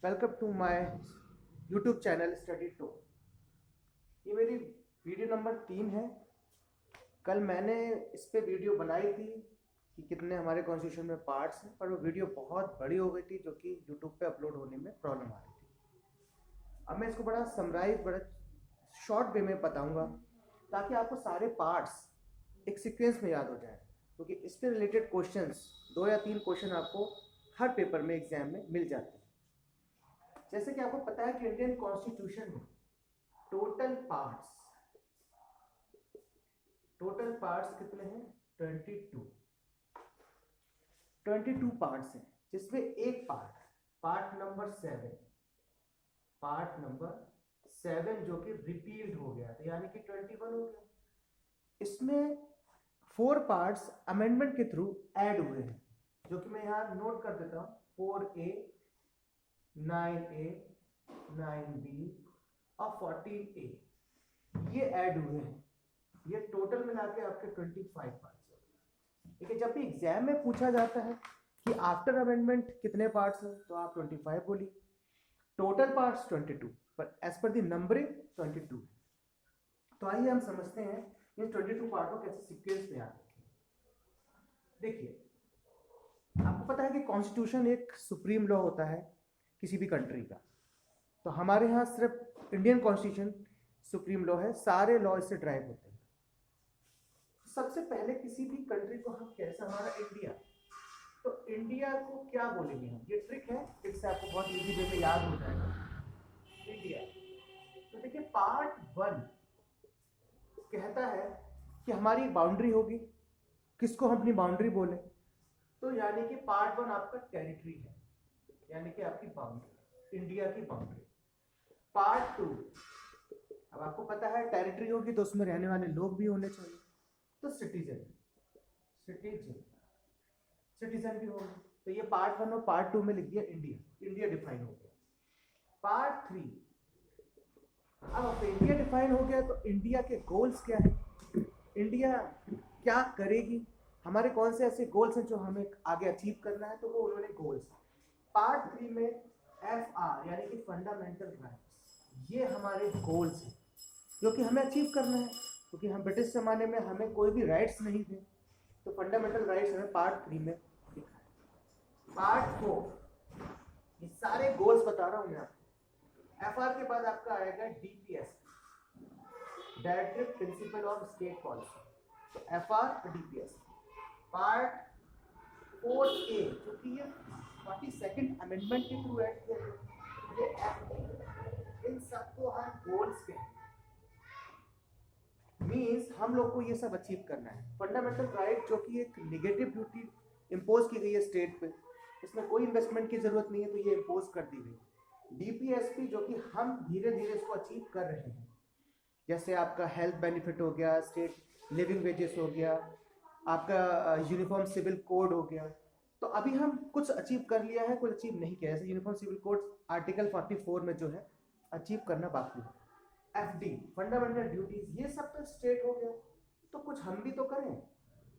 Welcome to my YouTube channel study two. ये मेरी video number 3 है। कल मैंने इस पे वीडियो बनाई थी कि कितने हमारे कॉन्स्टिट्यूशन में पार्ट्स हैं, पर वो वीडियो बहुत बड़ी हो गई थी जो कि यूट्यूब पे अपलोड होने में प्रॉब्लम आ रही थी। अब मैं इसको बड़ा समराइज, बड़ा शॉर्ट वे में बताऊंगा ताकि आपको सारे पार्ट्स एक सीक्वेंस में याद हो जाए, क्योंकि इस पे रिलेटेड क्वेश्चंस 2 या 3 क्वेश्चन आपको हर पेपर में एग्जाम में मिल जाते हैं। जैसे कि आपको पता है कि इंडियन कॉन्स्टिट्यूशन में टोटल पार्ट्स कितने हैं? 22 पार्ट्स हैं, जिसमें एक पार्ट नंबर 7 जो कि रिपील्ड हो गया, तो यानी कि 21 हो गया। इसमें 4 पार्ट्स अमेंडमेंट के थ्रू ऐड हुए हैं, जो कि मैं यहाँ नोट कर देता हूँ। 4A, 9A, 9B और 14A ये ऐड हुए हैं। ये टोटल मिला के आपके 25 पार्ट्स हैं। देखिए, जब भी एग्जाम में पूछा जाता है कि आफ्टर अमेंडमेंट कितने पार्ट्स हैं, तो आप 25 बोलिए। टोटल पार्ट्स 22, पर एज पर द नंबरिंग 22। तो आइए हम समझते हैं ये 22 पार्ट को कैसे सीक्वेंस में याद रखें। देखिए, आपको पता है कि कॉन्स्टिट्यूशन एक सुप्रीम लॉ होता है किसी भी कंट्री का। तो हमारे यहाँ सिर्फ इंडियन कॉन्स्टिट्यूशन सुप्रीम लॉ है, सारे लॉ इससे ड्राइव होते हैं। सबसे पहले किसी भी कंट्री को हम कैसे, हमारा इंडिया, तो इंडिया को क्या बोलेंगे हम? ये ट्रिक है, इससे आपको बहुत इजी वे में याद हो जाएगा। इंडिया, तो देखिए पार्ट 1 कहता है कि हमारी बाउंड्री होगी, किसको हम अपनी बाउंड्री बोले, तो यानी कि पार्ट 1 आपका टेरिटरी है, यानी कि आपकी बाउंड्री, इंडिया की बाउंड्री। पार्ट 2, अब आपको पता है टेरिटरी होगी तो उसमें रहने वाले लोग भी होने चाहिए, तो सिटीजन भी होगा। तो ये पार्ट 1 और पार्ट 2 में लिख दिया इंडिया डिफाइन हो गया। पार्ट 3, अब इंडिया डिफाइन हो गया तो इंडिया के गोल्स क्या है, इंडिया क्या करेगी, हमारे कौन से ऐसे गोल्स हैं जो हमें आगे अचीव करना है, तो वो उन्होंने गोल्स। पार्ट 3 में FR यानी कि फंडामेंटल राइट्स, ये हमारे गोल्स हैं जो कि हमें अचीव करना है, क्योंकि हम ब्रिटिश जमाने में हमें कोई भी राइट्स नहीं थे, तो फंडामेंटल राइट्स हमें पार्ट 3 में लिखा है। पार्ट 4, ये सारे गोल्स बता रहा हूं मैं आपको। FR के बाद आपका आएगा DPS, directive principle of state policy, तो FR और DPS। पार्ट 4A, जो कि ये 42nd अमेंडमेंट के थ्रू ऐड किया गया, ये FD, इन सबको हम गोल्स कहते हैं। मीन्स हम लोग को ये सब अचीव करना है। फंडामेंटल राइट जो कि एक निगेटिव ड्यूटी इम्पोज की गई है स्टेट पे, इसमें कोई इन्वेस्टमेंट की जरूरत नहीं है, तो ये इम्पोज कर दी गई। DPSP जो कि हम धीरे धीरे इसको अचीव कर रहे हैं, जैसे आपका हेल्थ बेनिफिट हो गया, स्टेट लिविंग वेजेस हो गया, आपका यूनिफॉर्म सिविल कोड हो गया। तो अभी हम कुछ अचीव कर लिया है, कुछ अचीव नहीं किया, जैसे यूनिफॉर्म सिविल कोड आर्टिकल 44 में जो है अचीव करना बाकी है। FD फंडामेंटल ड्यूटीज, ये सब तो स्टेट हो गया, तो कुछ हम भी तो करें।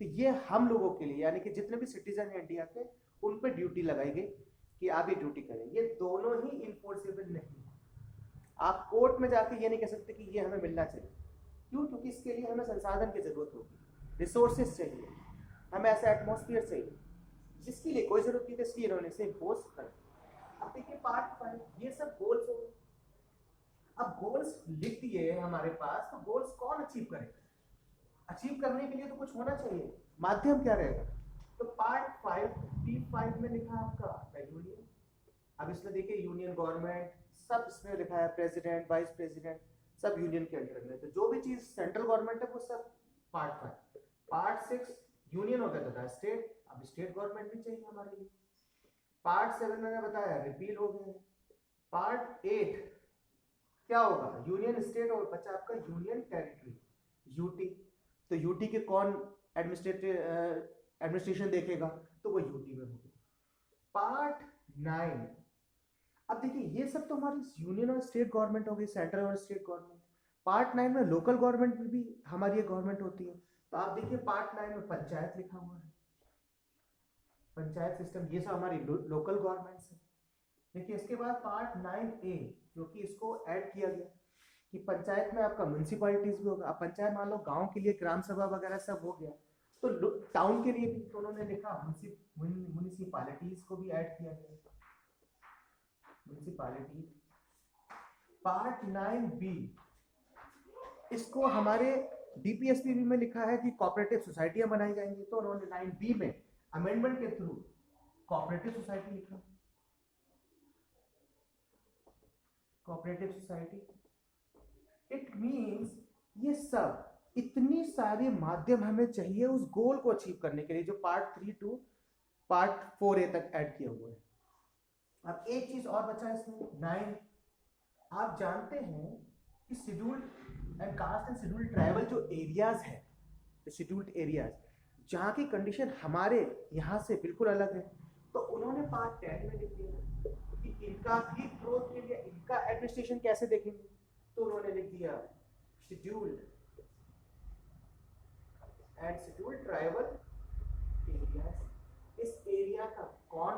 तो ये हम लोगों के लिए, यानी कि जितने भी सिटीजन हैं इंडिया के, उन पर ड्यूटी लगाई गई कि आप ये ड्यूटी करें। ये दोनों ही इन्फोर्सेबल नहीं है। आप कोर्ट में जाके ये नहीं कह सकते कि ये हमें मिलना चाहिए। क्यों? क्योंकि इसके लिए हमें संसाधन की जरूरत होगी, रिसोर्सेज चाहिए, हमें ऐसा एटमोस्फियर चाहिए, जिसके लिए कोई जरूरत नहीं थी, इसलिए इन्होंने इसे इम्पोज कर। अब देखिए पार्ट 5, ये सब गोल्स हो गए। अब गोल्स लिख दिए हमारे पास, तो गोल्स कौन अचीव करेगा? अचीव करने के लिए तो कुछ होना चाहिए, माध्यम क्या रहेगा? तो पार्ट 5 P5 में लिखा है आपका यूनियन। अब इसमें देखिए यूनियन गवर्नमेंट सब इसमें लिखा है, प्रेसिडेंट, वाइस प्रेसिडेंट, सब यूनियन के अंडर में। तो जो भी चीज सेंट्रल गवर्नमेंट है वो सब पार्ट 5। पार्ट 6 यूनियन हो गया था स्टेट, अब स्टेट गवर्नमेंट भी चाहिए हमारे लिए। पार्ट 7 मैंने बताया रिपील हो गया। पार्ट 8 क्या होगा? यूनियन स्टेट, और बचा आपका यूनियन टेरिटरी, यूटी। तो यूटी के कौन एडमिनिस्ट्रेशन देखेगा? तो वो यूटी में होगा। पार्ट 9, अब देखिए ये सब तो हमारी यूनियन और स्टेट गवर्नमेंट हो गई, सेंट्रल और स्टेट गवर्नमेंट। पार्ट 9 में लोकल गवर्नमेंट में भी हमारी गवर्नमेंट होती है। तो आप देखिए पार्ट 9 में पंचायत लिखा हुआ है, पंचायत सिस्टम, ये सब हमारी लोकल गवर्नमेंट्स है। देखिए इसके बाद पार्ट 9A जो कि इसको ऐड किया गया कि पंचायत में आपका म्यूनसिपालिटीज भी होगा। अब पंचायत मान लो गांव के लिए ग्राम सभा वगैरह सब हो गया, तो टाउन के लिए भी तो उन्होंने लिखा म्यूनिसिपालिटीज को भी ऐड किया गया, म्यूनिसिपालिटी। पार्ट 9B इसको हमारे डीपीएसपी में लिखा है कि कोऑपरेटिव सोसाइटियां बनाई जाएंगी, तो उन्होंने 9B में अमेंडमेंट के थ्रू कोऑपरेटिव सोसाइटी लिखा, कोऑपरेटिव सोसाइटी। इट मींस ये सब इतनी सारे माध्यम हमें चाहिए उस गोल को अचीव करने के लिए जो पार्ट 3 टू पार्ट 4A तक ऐड किया हुआ है। अब एक चीज और बचा है इसमें 9। आप जानते हैं कि scheduled and caste and scheduled tribal जो एरियाज है, जो शेड्यूल्ड एरियाज जहाँ की कंडीशन हमारे यहाँ से बिल्कुल अलग है, तो उन्होंने पार्ट 10 में लिख दिया कि इनका भी ग्रोथ के लिए इनका एडमिनिस्ट्रेशन कैसे देखेंगे, तो उन्होंने लिख दिया scheduled and scheduled tribal areas. इस एरिया का कौन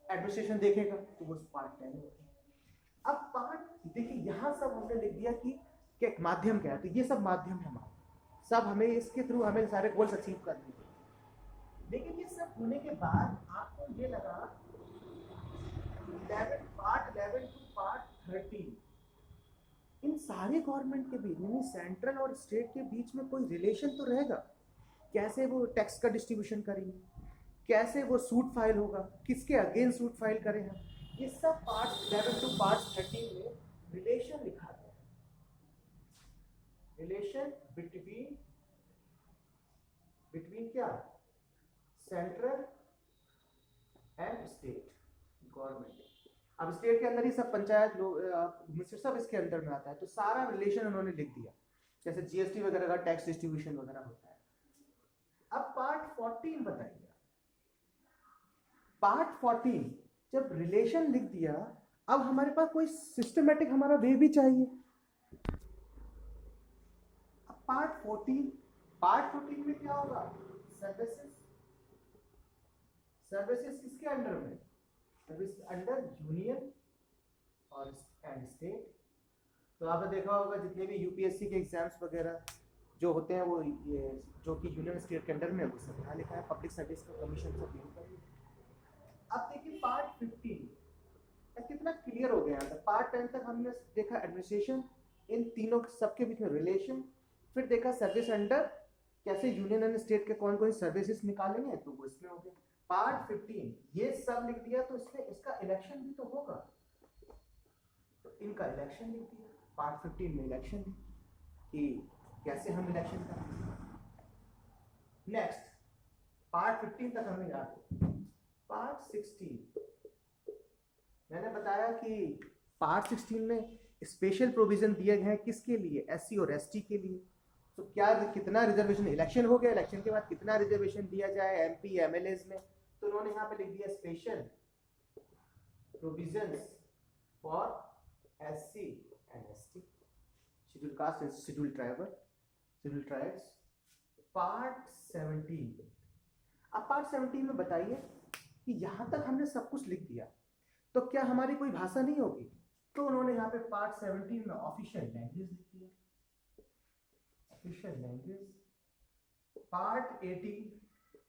एडमिनिस्ट्रेशन देखेगा, तो वो पार्ट 10 होगा। अब पार्ट देखिए यहाँ सब हमने लिख दिया कि क्या माध्यम क्या है, तो ये सब माध्यम है हमारे, सब हमें इसके थ्रू हमें सारे गोल्स अचीव करने हैं। लेकिन ये सब होने के बाद आपको ये लगा पार्ट 11 टू पार्ट 13 इन सारे गवर्नमेंट के बीच यानी सेंट्रल और स्टेट के बीच में कोई रिलेशन तो रहेगा। कैसे वो टैक्स का डिस्ट्रीब्यूशन करेंगे, कैसे वो सूट फाइल होगा, किसके अगेंस्ट सूट फाइल करें हम, ये सब पार्ट 11 टू पार्ट 13 में रिलेशन लिखा गया है। रिलेशन बिटवीन क्या, सेंट्रल एंड स्टेट गवर्नमेंट। अब स्टेट के अंदर ही सब पंचायत लोग सब इसके अंदर में आता है, तो सारा रिलेशन उन्होंने लिख दिया, जैसे जीएसटी वगैरह का टैक्स डिस्ट्रीब्यूशन वगैरह होता है। अब पार्ट 14 बताइए। पार्ट 14 जब रिलेशन लिख दिया, अब हमारे पास कोई सिस्टमेटिक हमारा वे भी चाहिए। अब पार्ट 14 में क्या होगा, सर्विसेज। सर्विसेज किसके अंडर में, सर्विस अंडर यूनियन और एंड स्टेट। तो आपने देखा होगा जितने भी यूपीएससी के एग्जाम्स वगैरह जो होते हैं वो ये जो कि यूनियन स्टेट के अंडर में वो सब यहाँ लिखा है, पब्लिक सर्विस का कमीशन सब यू कर। अब देखिए पार्ट 15 कितना क्लियर हो गया यहाँ तक। पार्ट 10 तक हमने देखा एडमिनिस्ट्रेशन, इन तीनों सबके बीच में रिलेशन, फिर देखा सर्विस अंडर कैसे यूनियन एंड स्टेट के कौन कौन सर्विसेज निकालेंगे, तो वो इसमें हो गया। पार्ट 15 ये सब लिख दिया, तो इसमें इसका इलेक्शन भी तो होगा, तो इनका इलेक्शन लिख दिया। पार्ट 15 में इलेक्शन कि कैसे हम इलेक्शन करेंगे। नेक्स्ट पार्ट 15 तक हमें याद है। पार्ट 16 मैंने बताया कि पार्ट 16 में स्पेशल प्रोविजन दिए गए हैं किसके लिए, एससी और एसटी के लिए। तो क्या कितना रिजर्वेशन, इलेक्शन हो गया, इलेक्शन के बाद कितना रिजर्वेशन दिया जाए एमपी एमएलएज में, तो उन्होंने यहाँ पे लिख दिया special provisions for SC and ST, schedule caste and schedule tribes. Part 17। अब पार्ट 17 में बताइए कि यहाँ तक हमने सब कुछ लिख दिया, तो क्या हमारी कोई भाषा नहीं होगी, तो उन्होंने यहाँ पे पार्ट 17 में ऑफिशियल लैंग्वेज लिख दिया, ऑफिशियल लैंग्वेज। पार्ट 18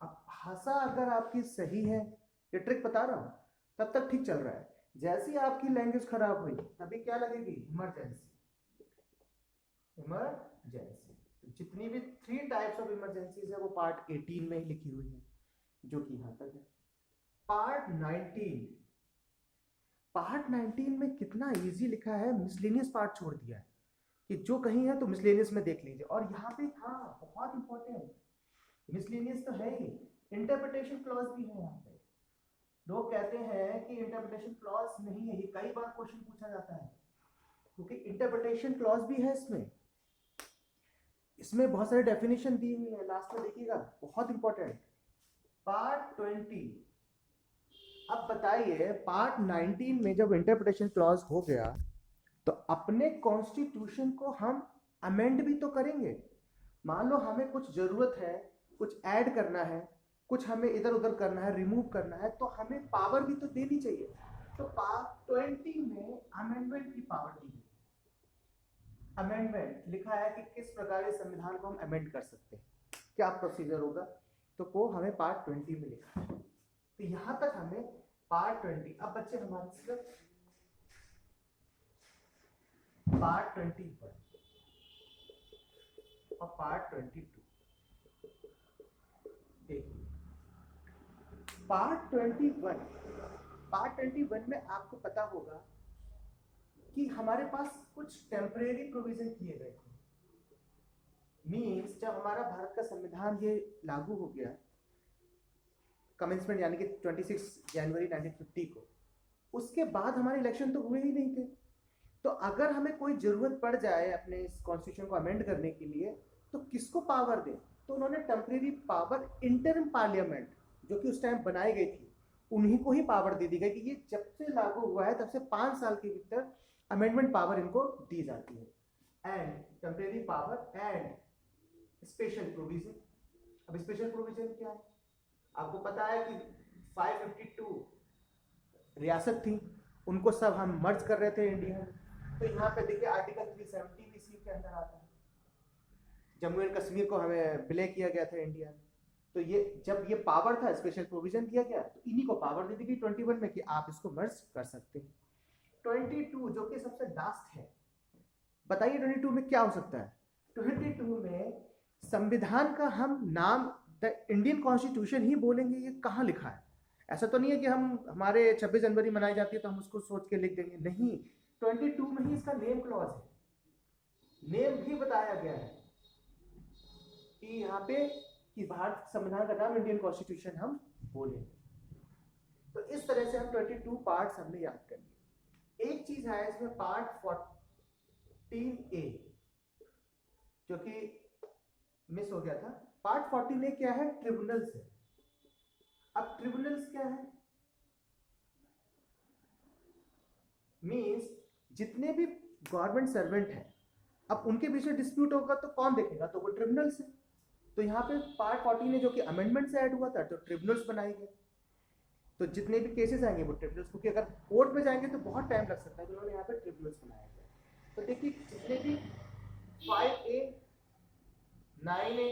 अब भाषा अगर आपकी सही है, ये ट्रिक बता रहा हूँ, तब तक ठीक चल रहा है। जैसे ही आपकी लैंग्वेज खराब हुई तभी क्या लगेगी, इमरजेंसी। तो जितनी भी 3 टाइप्स ऑफ इमरजेंसीज है वो पार्ट 18 में ही लिखी हुई है, जो कि यहाँ तक है। पार्ट 19 में कितना इजी लिखा है, मिसलेनियस पार्ट छोड़ दिया है कि जो कहीं है तो मिसलेनियस में देख लीजिए। और यहाँ पे हाँ बहुत इंपॉर्टेंट, मिसलेनियस तो है ही, इंटरप्रिटेशन क्लॉज भी है यहाँ पे। लोग कहते हैं कि इंटरप्रिटेशन क्लॉज नहीं है, ये कई बार क्वेश्चन पूछा जाता है, क्योंकि इंटरप्रिटेशन क्लॉज भी है इसमें बहुत सारे डेफिनेशन दी हुई है, लास्ट में देखिएगा, बहुत इंपॉर्टेंट। पार्ट 20। अब बताइए पार्ट 19 में जब इंटरप्रिटेशन क्लॉज हो गया तो अपने कॉन्स्टिट्यूशन को हम अमेंड भी तो करेंगे। मान लो हमें कुछ जरूरत है, कुछ ऐड करना है, कुछ हमें इधर उधर करना है, रिमूव करना है, तो हमें पावर भी तो देनी चाहिए। तो पार्ट 20 में अमेंडमेंट की पावर दी गई। अमेंडमेंट लिखा है कि किस प्रकार इस संविधान को हम अमेंड कर सकते हैं, क्या प्रोसीजर होगा, तो वो हमें पार्ट 20 में लिखा है। तो यहां तक हमें पार्ट 20। अब बच्चे हमारे सिर्फ पार्ट 21 और पार्ट 22 देखिए। पार्ट 21 में आपको पता होगा कि हमारे पास कुछ टेम्परेरी प्रोविजन किए गए थे। मीन्स जब हमारा भारत का संविधान ये लागू हो गया कमेंसमेंट यानी कि 26 जनवरी 1950 को, उसके बाद हमारे इलेक्शन तो हुए ही नहीं थे। तो अगर हमें कोई जरूरत पड़ जाए अपने इस कॉन्स्टिट्यूशन को अमेंड करने के लिए तो किसको पावर दें, तो उन्होंने टेम्परेरी पावर इंटरिम पार्लियामेंट जो कि उस टाइम बनाई गई थी उन्हीं को ही पावर दे दी गई कि ये जब से लागू हुआ है तब से 5 साल के भीतर अमेंडमेंट पावर इनको दी जाती है। And temporary power and special provision. अब स्पेशल प्रोविजन क्या है, आपको पता है कि 552 रियासत थी, उनको सब हम मर्ज कर रहे थे इंडिया में। तो यहाँ पे देखिए आर्टिकल 370 भी इसी के अंदर आता है। जम्मू एंड कश्मीर को हमें विलय किया गया था इंडिया में। तो ये जब ये पावर था, स्पेशल प्रोविजन दिया गया, तो इन्हीं को पावर दे दी गई 21 में कि आप इसको मर्ज कर सकते हैं। 22 जो कि सबसे लास्ट है, बताइए 22 में क्या हो सकता है। 22 में संविधान का हम नाम द इंडियन कॉन्स्टिट्यूशन ही बोलेंगे, ये कहाँ लिखा है? ऐसा तो नहीं है कि हम हमारे 26 जनवरी मनाई जाती है तो हम उसको सोच के लिख देंगे, नहीं। 22 में ही इसका नेम क्लॉज है, नेम भी बताया गया है कि यहाँ पे कि भारत संविधान का नाम इंडियन कॉन्स्टिट्यूशन हम बोलेंगे। तो इस तरह से हम 22 पार्ट्स हमने याद कर लिए। एक चीज है इसमें पार्ट 14A जो कि मिस हो गया था। पार्ट 14A क्या है? ट्रिब्यूनल्स है। अब ट्रिब्यूनल्स क्या है? मींस जितने भी गवर्नमेंट सर्वेंट हैं, अब उनके बीच में डिस्प्यूट होगा तो कौन देखेगा? तो वो ट्रिब्यूनल्स है। तो यहाँ पे पार्ट 14 जो कि अमेंडमेंट से ऐड हुआ था तो ट्रिब्यूनल्स बनाए गए। तो जितने भी केसेस आएंगे वो ट्रिब्यूनल्स, क्योंकि अगर कोर्ट में जाएंगे तो बहुत टाइम लग सकता है, तो उन्होंने यहाँ पे ट्रिब्यूनल्स बनाया गया। तो देखिए जितने भी 5A, 9A,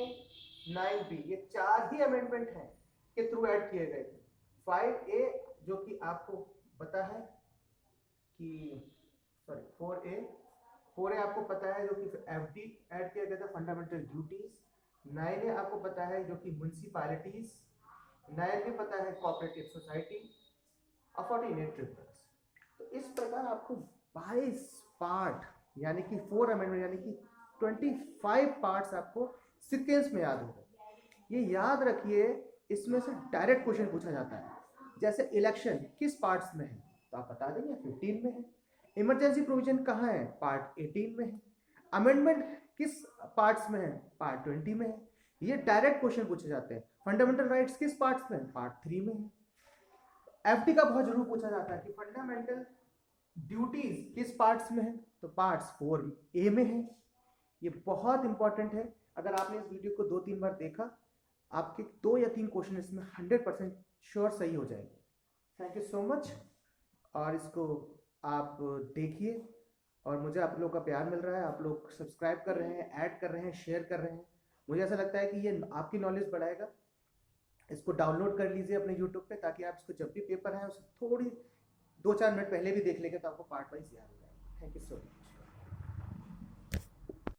9B ये 4 ही अमेंडमेंट हैं के थ्रू ऐड किए गए थे। 5A जो कि आपको पता है कि सॉरी 4A आपको पता है जो कि FD ऐड किया गया था, फंडामेंटल ड्यूटीज। 9A आपको पता है जो कि म्युनिसिपैलिटीज। 9B पता है कोऑपरेटिव सोसाइटी। और 14A ट्रिब्यूनल्स। तो इस प्रकार आपको 22 पार्ट यानी कि 4 अमेंडमेंट यानी कि 25 पार्ट्स आपको सीक्वेंस में याद होगा। ये याद रखिए, इसमें से डायरेक्ट क्वेश्चन पूछा जाता है। जैसे इलेक्शन किस पार्ट्स में है तो आप बता देंगे 15 में है। इमरजेंसी प्रोविजन कहाँ है? पार्ट 18 में है। अमेंडमेंट किस पार्ट्स में है? पार्ट 20 में है। ये डायरेक्ट क्वेश्चन पूछे जाते हैं। फंडामेंटल राइट्स किस पार्ट्स में है? पार्ट 3 में है। FD का बहुत जरूर पूछा जाता है कि फंडामेंटल ड्यूटीज किस पार्ट्स में है? तो पार्ट्स 4A में है। ये बहुत इंपॉर्टेंट है। अगर आपने इस वीडियो को 2-3 बार देखा, आपके 2 या 3 क्वेश्चन इसमें 100% श्योर सही हो जाएंगे। Thank you so much. और इसको आप देखिए और मुझे आप लोगों का प्यार मिल रहा है, आप लोग सब्सक्राइब कर रहे हैं, ऐड कर रहे हैं, शेयर कर रहे हैं। मुझे ऐसा लगता है कि ये आपकी नॉलेज बढ़ाएगा। इसको डाउनलोड कर लीजिए अपने यूट्यूब पे, ताकि आप इसको जब भी पेपर है उससे थोड़ी 2-4 मिनट पहले भी देख लेंगे तो आपको पार्ट वाइज याद हो जाएगा। Thank you so much.